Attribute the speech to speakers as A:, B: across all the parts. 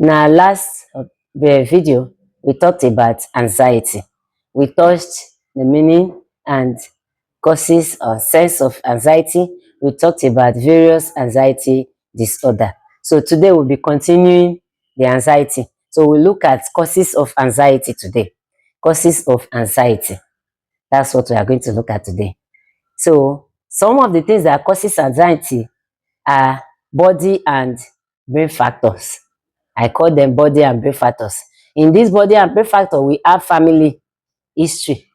A: Now, last video, we talked about anxiety. We touched the meaning and causes or sense of anxiety. We talked about various anxiety disorder. So today we'll be continuing the anxiety. So we'll look at causes of anxiety today. Causes of anxiety. That's what we are going to look at today. So some of the things that causes anxiety are body and brain factors. I call them body and brain factors. In this body and brain factor, we have family history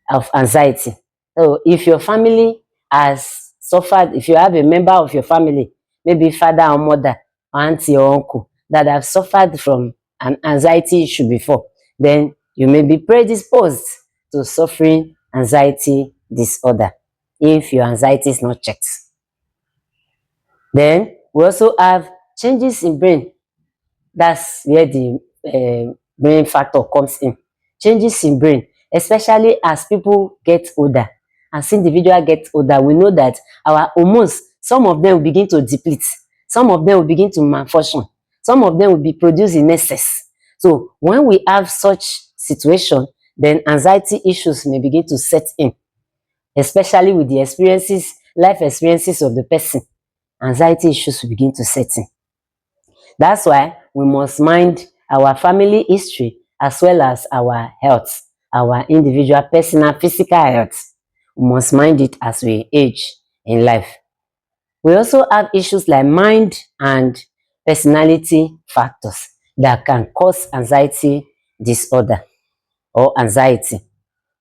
A: of anxiety. So if your family has suffered, if you have a member of your family, maybe father or mother, or auntie or uncle, that have suffered from an anxiety issue before, then you may be predisposed to suffering anxiety disorder if your anxiety is not checked. Then we also have changes in brain. That's where the brain factor comes in. Changes in brain, especially as people get older. As individuals get older, we know that our hormones, some of them will begin to deplete. Some of them will begin to malfunction. Some of them will be produced in excess. So when we have such situation, then anxiety issues may begin to set in, especially with the experiences, life experiences of the person. Anxiety issues will begin to set in. That's why we must mind our family history as well as our health, our individual, personal, physical health. We must mind it as we age in life. We also have issues like mind and personality factors that can cause anxiety disorder or anxiety,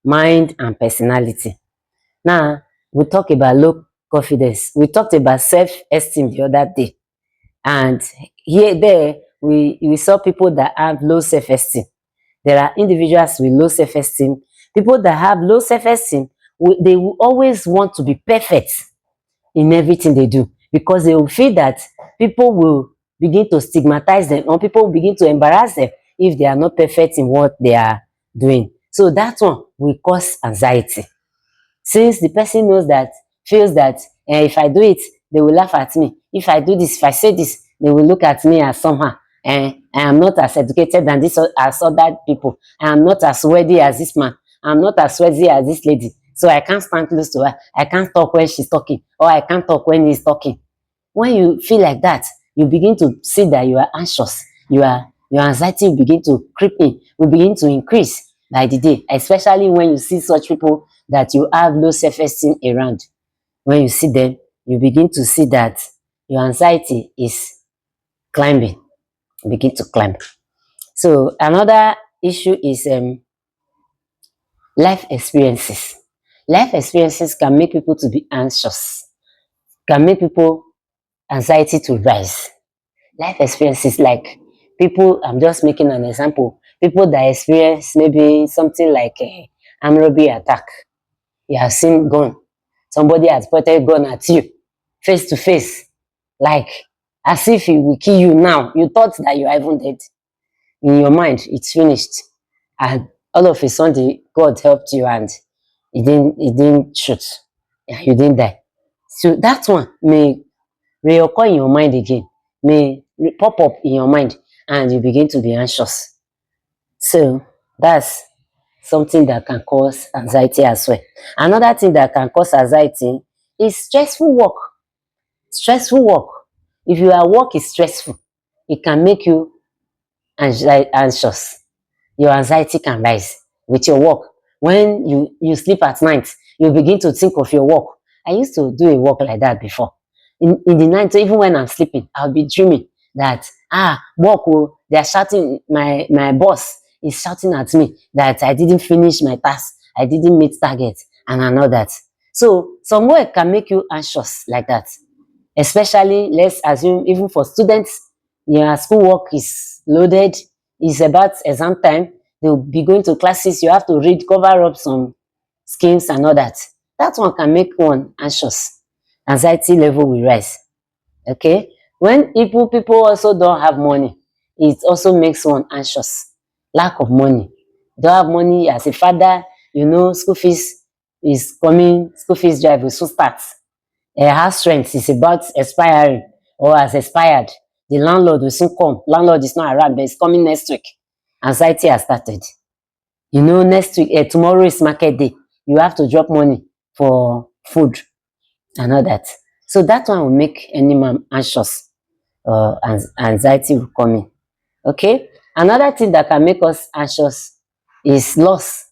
A: mind and personality. Now, we talk about low confidence. We talked about self-esteem the other day. And there we saw people that have low self-esteem. There are individuals with low self-esteem. People that have low self-esteem, they will always want to be perfect in everything they do, because they will feel that people will begin to stigmatize them, or people will begin to embarrass them if they are not perfect in what they are doing. So that one will cause anxiety, since the person knows that, feels that if I do it, they will laugh at me. If I do this, if I say this, they will look at me as somehow. I am not as educated than this as other people. I am not as worthy as this man. I am not as worthy as this lady. So I can't stand close to her. I can't talk when she's talking, or I can't talk when he's talking. When you feel like that, you begin to see that you are anxious. Your anxiety will begin to creep in, will begin to increase by the day, especially when you see such people that you have low self-esteem around. When you see them, you begin to see that your anxiety is climbing, begin to climb. So another issue is life experiences. Life experiences can make people to be anxious, can make people anxiety to rise. Life experiences like people, I'm just making an example, people that experience maybe something like a armed robbery attack. You have seen gun. Somebody has pointed a gun at you, face to face, like as if he will kill you now. You thought that you are even dead. In your mind, it's finished. And all of a sudden, God helped you and it didn't shoot. Yeah, you didn't die. So that one may reoccur in your mind again, may pop up in your mind, and you begin to be anxious. So that's something that can cause anxiety as well. Another thing that can cause anxiety is stressful work. Stressful work. If your work is stressful, it can make you anxious. Your anxiety can rise with your work. When you sleep at night, you begin to think of your work. I used to do a work like that before. In the night, even when I'm sleeping, I'll be dreaming that, work, oh, they're shouting, my boss is shouting at me that I didn't finish my task, I didn't meet target, and I know that. So some work can make you anxious like that. Especially, let's assume, even for students, your schoolwork is loaded, it's about exam time, they'll be going to classes, you have to read, cover up some schemes and all that. That one can make one anxious. Anxiety level will rise. Okay? When people also don't have money, it also makes one anxious. Lack of money. Don't have money as a father, school fees is coming, school fees drive will soon start. House rent is about expiring or has expired. the landlord will soon come. Landlord is not around, but it's coming next week. Anxiety has started. You know, next week, tomorrow is market day. You have to drop money for food and all that. So that one will make any man anxious. And anxiety will come in. Okay. Another thing that can make us anxious is loss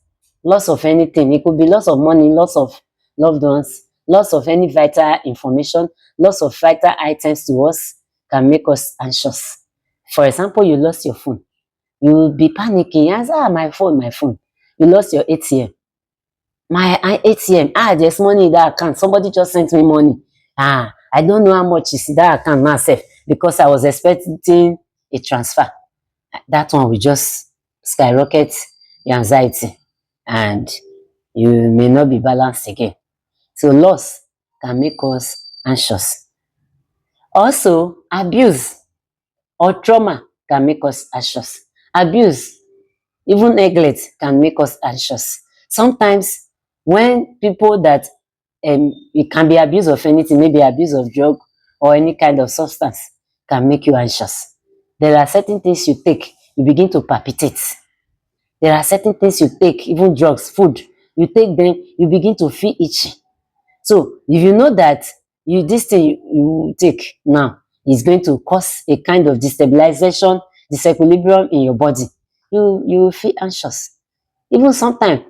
A: of anything. It could be loss of money, loss of loved ones, loss of any vital information, loss of vital items to us can make us anxious. For example, you lost your phone. You will be panicking. Yes, my phone, my phone. You lost your ATM. My ATM. There's money in that account. Somebody just sent me money. I don't know how much is in that account now, sef, because I was expecting a transfer. That one will just skyrocket your anxiety and you may not be balanced again. So loss can make us anxious. Also, abuse or trauma can make us anxious. Abuse, even neglect can make us anxious. Sometimes when people that it can be abuse of anything, maybe abuse of drug or any kind of substance can make you anxious. There are certain things you take, you begin to palpitate. There are certain things you take, even drugs, food, you take them, you begin to feel itchy. So if you know that this thing you take now is going to cause a kind of destabilization, disequilibrium in your body, you will feel anxious. Even sometimes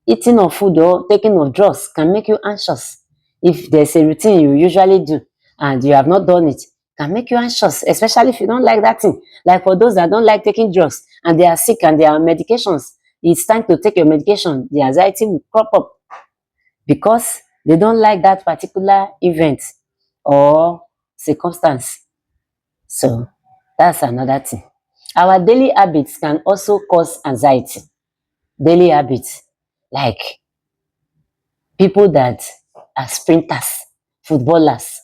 A: eating of food or taking of drugs can make you anxious. If there's a routine you usually do and you have not done it, can make you anxious, especially if you don't like that thing. Like for those that don't like taking drugs and they are sick and they are on medications, it's time to take your medication, the anxiety will crop up because they don't like that particular event or circumstance. So that's another thing. Our daily habits can also cause anxiety. Daily habits, like people that are sprinters, footballers,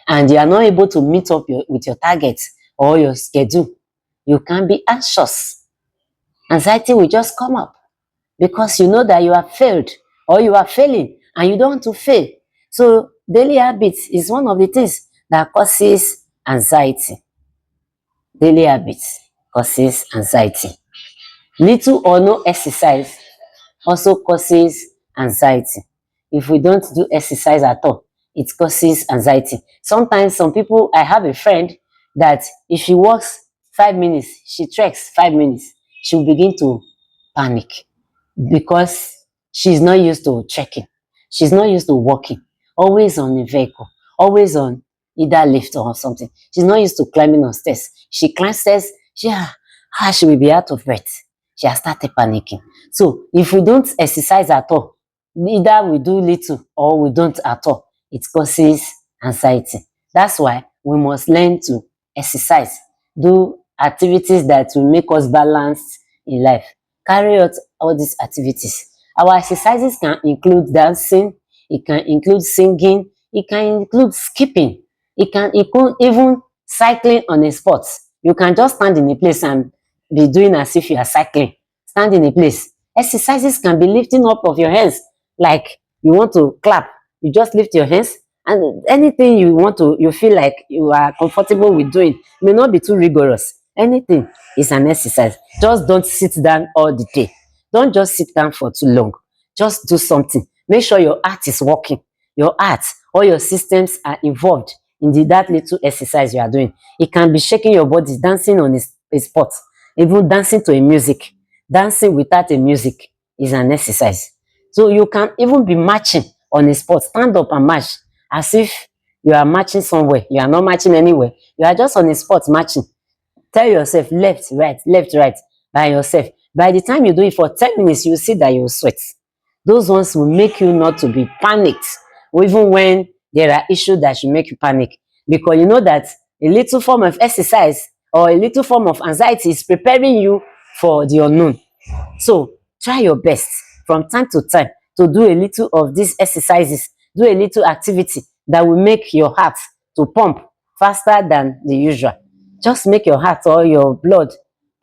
A: and you are not able to meet up with your target or your schedule, you can be anxious. Anxiety will just come up because you know that you have failed or you are failing and you don't want to fail. So daily habits is one of the things that causes anxiety. Daily habits causes anxiety. Little or no exercise also causes anxiety. If we don't do exercise at all, it causes anxiety. Sometimes some people, I have a friend that if she walks 5 minutes, she treks 5 minutes, she'll begin to panic because she's not used to trekking. She's not used to walking, always on a vehicle, always on either lift or something. She's not used to climbing on stairs. She climbs stairs, she will be out of breath. She has started panicking. So if we don't exercise at all, either we do little or we don't at all, it causes anxiety. That's why we must learn to exercise, do activities that will make us balanced in life. Carry out all these activities. Our exercises can include dancing, it can include singing, it can include skipping, it can include even cycling on a spot. You can just stand in a place and be doing as if you are cycling. Stand in a place. Exercises can be lifting up of your hands, like you want to clap, you just lift your hands, and anything you want to, you feel like you are comfortable with doing, may not be too rigorous. Anything is an exercise. Just don't sit down all the day. Don't just sit down for too long. Just do something. Make sure your heart is working. Your heart, all your systems are involved in that little exercise you are doing. It can be shaking your body, dancing on a spot, even dancing to a music. Dancing without a music is an exercise. So you can even be marching on a spot. Stand up and march as if you are marching somewhere. You are not marching anywhere. You are just on a spot marching. Tell yourself left, right by yourself. By the time you do it for 10 minutes, you will see that you will sweat. Those ones will make you not to be panicked, or even when there are issues that should make you panic. Because you know that a little form of exercise or a little form of anxiety is preparing you for the unknown. So try your best from time to time to do a little of these exercises, do a little activity that will make your heart to pump faster than the usual. Just make your heart or your blood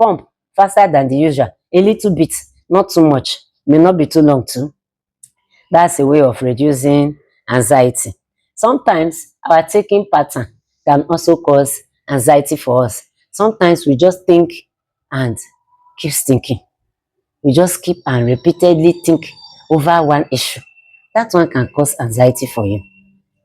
A: pump faster than the usual. A little bit, not too much, may not be too long too. That's a way of reducing anxiety. Sometimes our taking pattern can also cause anxiety for us. Sometimes we just think and keep thinking. We just keep and repeatedly think over one issue. That one can cause anxiety for you.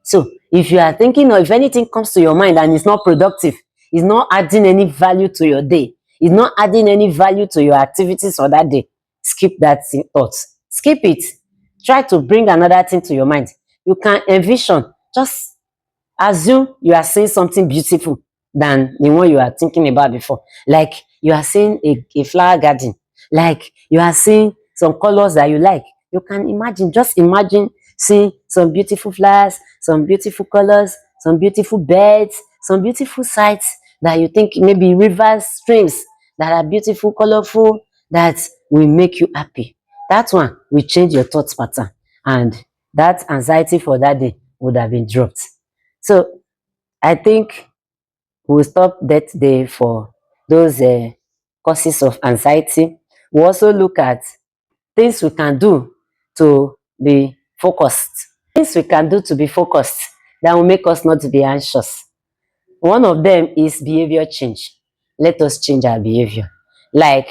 A: So if you are thinking or if anything comes to your mind and it's not productive, it's not adding any value to your day, it's not adding any value to your activities for that day, skip that thought. Skip it. Try to bring another thing to your mind. You can envision, just assume you are seeing something beautiful than the one you are thinking about before. Like you are seeing a flower garden, like you are seeing some colors that you like. You can imagine, just imagine seeing some beautiful flowers, some beautiful colors, some beautiful birds, some beautiful sights that you think, maybe rivers, streams that are beautiful, colorful, that will make you happy. That one will change your thought pattern, and that anxiety for that day would have been dropped. So I think we'll stop that day for those causes of anxiety. We'll also look at things we can do to be focused. Things we can do to be focused that will make us not to be anxious. One of them is behavior change. Let us change our behavior. Like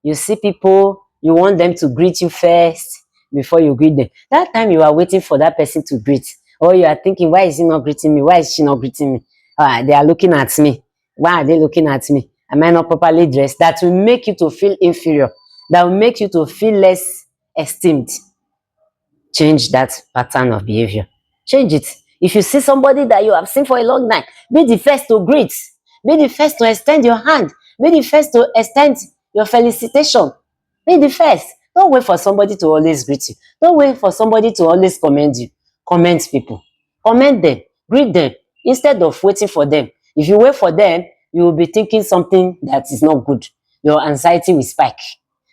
A: you see people, you want them to greet you first before you greet them. That time you are waiting for that person to greet, or you are thinking, why is he not greeting me? Why is she not greeting me? They are looking at me. Why are they looking at me? Am I not properly dressed? That will make you to feel inferior. That will make you to feel less esteemed. Change that pattern of behavior. Change it. If you see somebody that you have seen for a long time, be the first to greet. Be the first to extend your hand. Be the first to extend your felicitation. Be the first. Don't wait for somebody to always greet you. Don't wait for somebody to always commend you. Comment people. Comment them. Greet them. Instead of waiting for them. If you wait for them, you will be thinking something that is not good. Your anxiety will spike.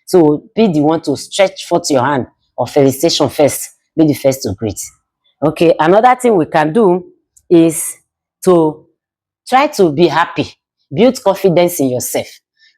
A: So be the one to stretch forth your hand of felicitation first. Be the first to greet. Okay, another thing we can do is to try to be happy. Build confidence in yourself.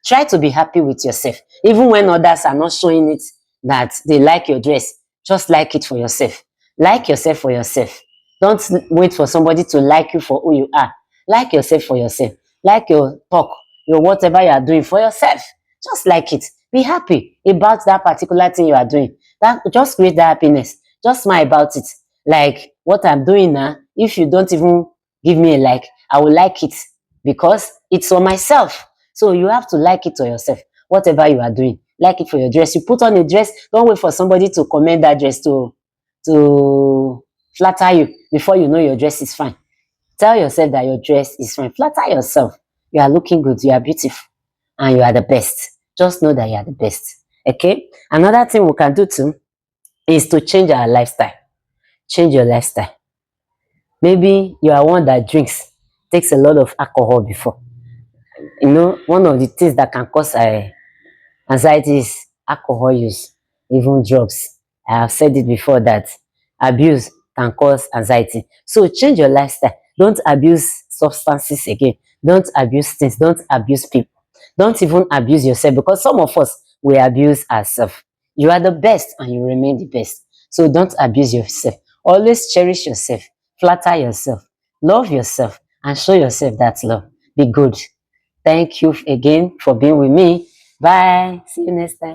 A: Try to be happy with yourself. Even when others are not showing it that they like your dress, just like it for yourself. Like yourself for yourself. Don't wait for somebody to like you for who you are. Like yourself for yourself. Like your talk, your whatever you are doing for yourself. Just like it. Be happy about that particular thing you are doing. That just create that happiness. Just smile about it. Like what I'm doing now, if you don't even give me a like, I will like it because it's for myself. So you have to like it for yourself. Whatever you are doing, like it for your dress. You put on a dress, don't wait for somebody to comment that dress to flatter you before you know your dress is fine. Tell yourself that your dress is fine. Flatter yourself. You are looking good. You are beautiful. And you are the best. Just know that you are the best. Okay? Another thing we can do too is to change our lifestyle. Change your lifestyle. Maybe you are one that drinks, takes a lot of alcohol before. You know, one of the things that can cause anxiety is alcohol use, even drugs. I have said it before that abuse can cause anxiety. So change your lifestyle. Don't abuse substances again. Don't abuse things. Don't abuse people. Don't even abuse yourself, because some of us we abuse ourselves. You are the best and you remain the best. So don't abuse yourself. Always cherish yourself. Flatter yourself. Love yourself and show yourself that love. Be good. Thank you again for being with me. Bye. See you next time.